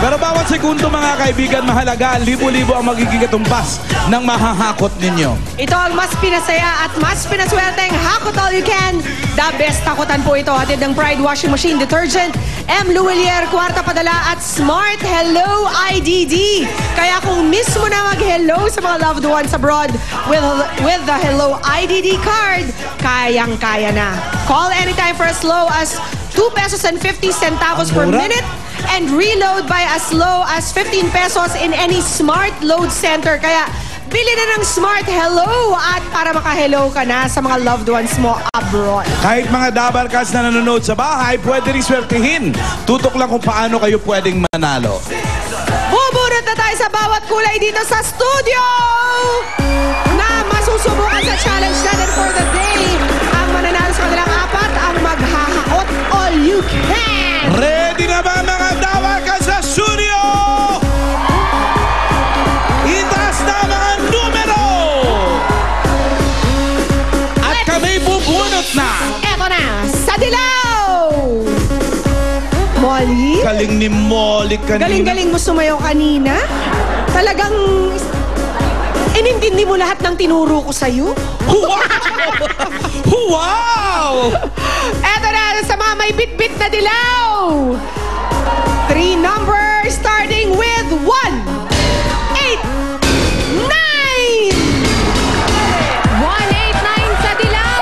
Pero bawat segundo mga kaibigan, mahalaga. Libo-libo ang magiging katumbas ng mahahakot ninyo. Ito ang mas pinasaya at mas pinaswerteng Hakot All You Can. The best takutan po ito. Hatid ng Pride Washing Machine Detergent, M. Luwelier, Kwarta Padala at Smart Hello IDD. Kaya kung mismo na mag-hello sa mga loved ones abroad with the Hello IDD card, kayang-kaya na. Call anytime for as low as 2 pesos and 50 centavos per minute and reload by as low as 15 pesos in any Smart Load Center. Kaya bili na ng Smart Hello at para maka-hello ka na sa mga loved ones mo abroad. Kahit mga Dabarkas na nanonood sa bahay, pwede rin swertihin. Tutok lang kung paano kayo pwedeng manalo. Bubunot na tayo sa bawat kulay dito sa studio na masusubukan sa challenge natin for the day. Ang mananalo sa kanilang apat ang maghahakot all you can. Ready na ba mga Dabarkas sa studio? Itaas na mga numero! At kami bubunot na! Eto na, sa dilaw! Molly? Galing ni Molly kanina. Galing-galing mo sumayaw kanina. Talagang inintindi mo lahat ng tinuro ko sa'yo. Wow! Wow! Eto na, sa mga may bit-bit na dilaw. 3 numbers starting with 1, 8, 9. sa dilaw.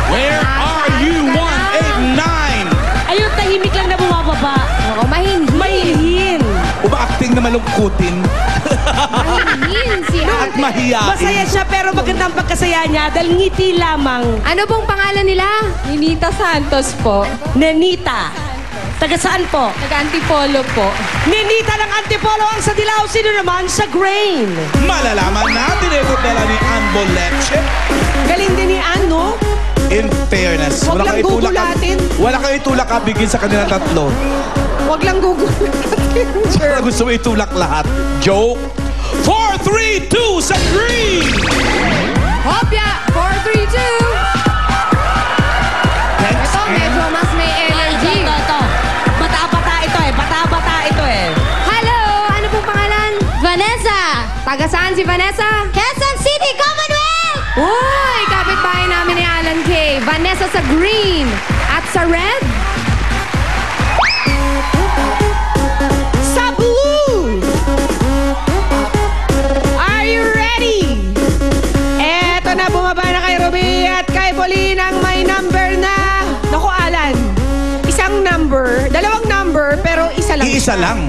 Where are you? 189. Ayun, tahimik lang na bumababa. Oo, mahinhin. Mahinhin. Umaacting na malungkutin. Mahinhin siya. At mahiyain. Masaya siya pero magandang pagkasaya niya dahil ngiti lamang. Ano pong pangalan nila? Ninita Santos po. Nenita. Taga saan po? Taga-Antipolo po. Nenita ng Antipolo ang sa dilaw. Sino naman sa grain? Malalaman natin ito dala ni Ann Boleche. Galing din ni Ann, no? In fairness. Wag lang gugulatin. Wala kang itulak kabigin sa kanilang tatlo. Huwag lang gugulatin. Pero gusto mo itulak lahat. Joke. 4, 3, 2 sa green! Hopya! 4, 3, 2. Ito, medyo mas may energy. Ito. Bata-bata ito eh. Bata-bata ito eh. Hello! Ano pong pangalan? Vanessa! Taga saan si Vanessa? Quezon City, Commonwealth! Uy! Kapitbahay namin ni Alan K. Vanessa sa green. At sa red? Sa blue! Are you ready? Eto na, bumaba na kay Ruby at kay Pauline ang may number na... Naku, Alan. Isang number, dalawang number, pero isa lang. Iisa lang.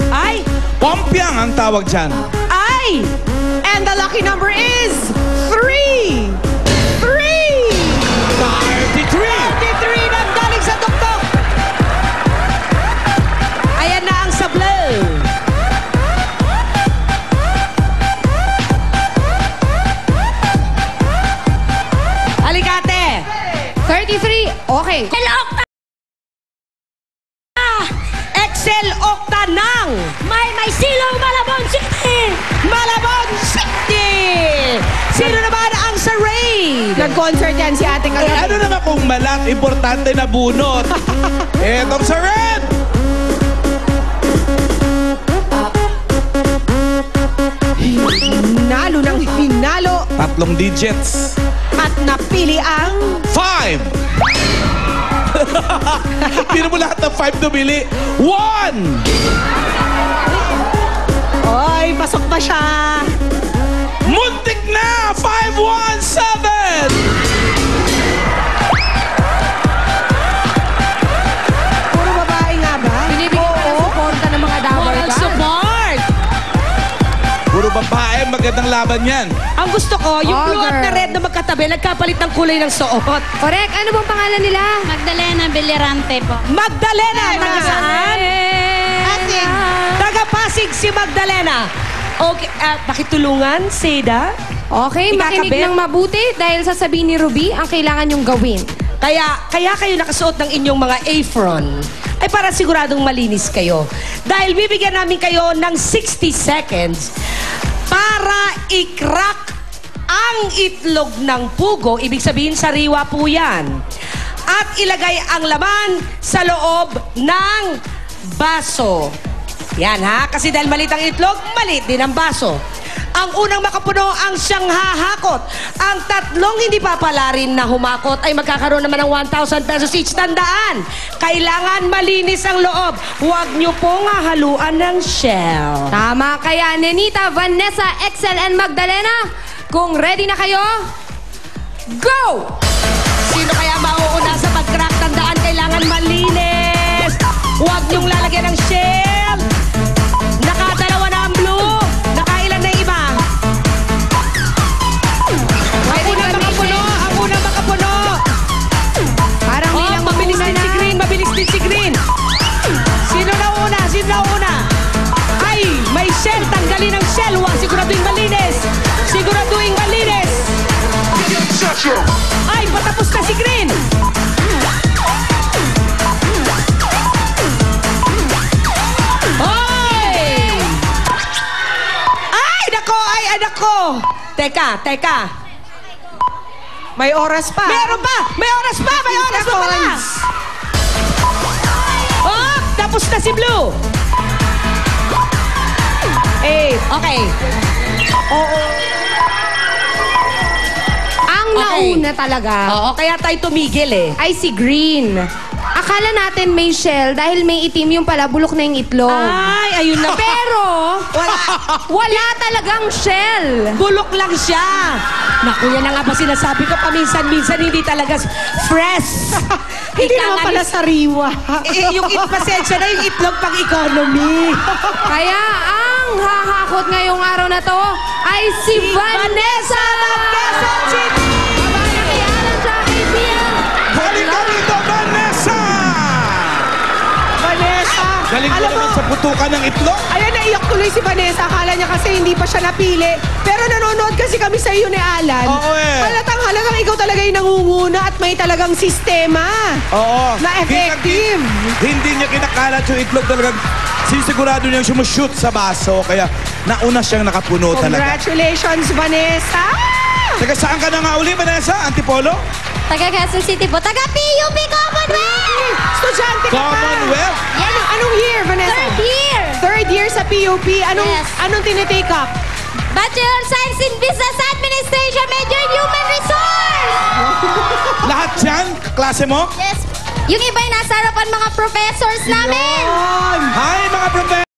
Ay! Pompyang ang tawag dyan. Ay! And the lucky number is 3! 3! 33 na galing sa tuktok! Ayan na ang sa blue. Alikate! 33. Okay. Excel Octa ng May Silong Malabon City! Malabon City! Sino naman ang sa raid? Nag-concert yan si ate Eh, kagabi. ano naman kung malat, importante na bunot. Etong sa red! Hinalo ng hinalo 3 digits. at napili ang... 5! Pino mo lahat ng 5 dumili. 1! Oy, pasok pa siya. Muntik na! 517! Puro babae nga ba? Binibigyan pa ng suporta ng mga Moral Dabarkas. support! Puro babae, magandang laban yan. Ang gusto ko, yung Oh, blue at na girl. red na magkatabi, nagkapalit ng kulay ng suot. Correct. Ano bang pangalan nila? Magdalena Belirante po. Magdalena, taga saan? Pasig. Taga Pasig si Magdalena. Okay, pakitulungan, Seda. Okay, makinig Ikakabit? ng mabuti dahil sasabihin ni Ruby ang kailangan yung gawin. Kaya kayo nakasuot ng inyong mga apron ay para siguradong malinis kayo. Dahil bibigyan namin kayo ng 60 seconds para i-crack ang itlog ng pugo. Ibig sabihin, sariwa po yan. At ilagay ang laman sa loob ng baso. Yan ha, kasi dahil maliit ang itlog, maliit din ang baso. Ang unang makapuno ang siyang hahakot. Ang tatlong hindi papalarin na humakot ay magkakaroon naman ng 1,000 pesos each. Tandaan, kailangan malinis ang loob. Huwag niyo pong hahaluan ng shell. Tama kaya, Nenita, Vanessa, Excel, and Magdalena? Kung ready na kayo, go! Sino kaya mauuna sa pag-crack? Tandaan, kailangan malinis. Huwag niyong lalagyan ng shell. Nakadalawa na ang blue. Nakailan na yung iba? Ang unang makapuno. Ang unang makapuno. Parang Oh, bilang mabilis mauna din na. si Green. Mabilis din si Green. Sino na una? Sino na una? Ay, may shell. Tanggalin ang shell. Huwag siguraduhin malinis. Siguraduhin malinis. Ay, patapos na si Green. Ay! Ay, nako! Ay, anak ko! Teka. May oras pa. Meron pa! May oras pa! May oras pa pala! Oh, tapos na si Blue. Okay. Ang nauna talaga Oo, kaya tayo tumigil eh. ay si Green. Akala natin may shell dahil may itim yung pala, bulok na yung itlog. Ay, ayun na. Pero, wala talagang shell. Bulok lang siya. Naku, yan na nga ba sinasabi ko paminsan-minsan hindi talaga fresh. Hindi naman pala sariwa. Yung pasensya na yung itlog pang economy. Kaya ang hahakot ngayong araw na to ay si Vanessa! Quezon City! Kabayan ni Alan sa KBL. Halika rito, Vanessa! Vanessa. Galing mo Alam naman sa putukan ng itlog. Ayan, naiyak tuloy si Vanessa. Akala niya kasi hindi pa siya napili. Pero nanonood kasi kami sa iyo ni Alan. Oo eh. Halatang ikaw talaga yung nangunguna at may talagang sistema. Oo. Na effective. Hindi niya kinakalat yung itlog talagang sinisigurado niyang sumushoot sa baso. Kaya nauna siyang nakapuno talaga. Congratulations, Vanessa! Taga saan ka na nga uli, Vanessa? Antipolo? Taga Quezon City po. Taga PUP Commonwealth! Estudyante ka pa. Commonwealth? Anong year, Vanessa? Third year! Third year sa PUP. Yes. Anong tinitake up? Bachelor of Science in Business Administration, Major in Human Resource! Lahat yan? Klase mo? Yes. Yung iba yung nasa harapan mga professors namin! Yun.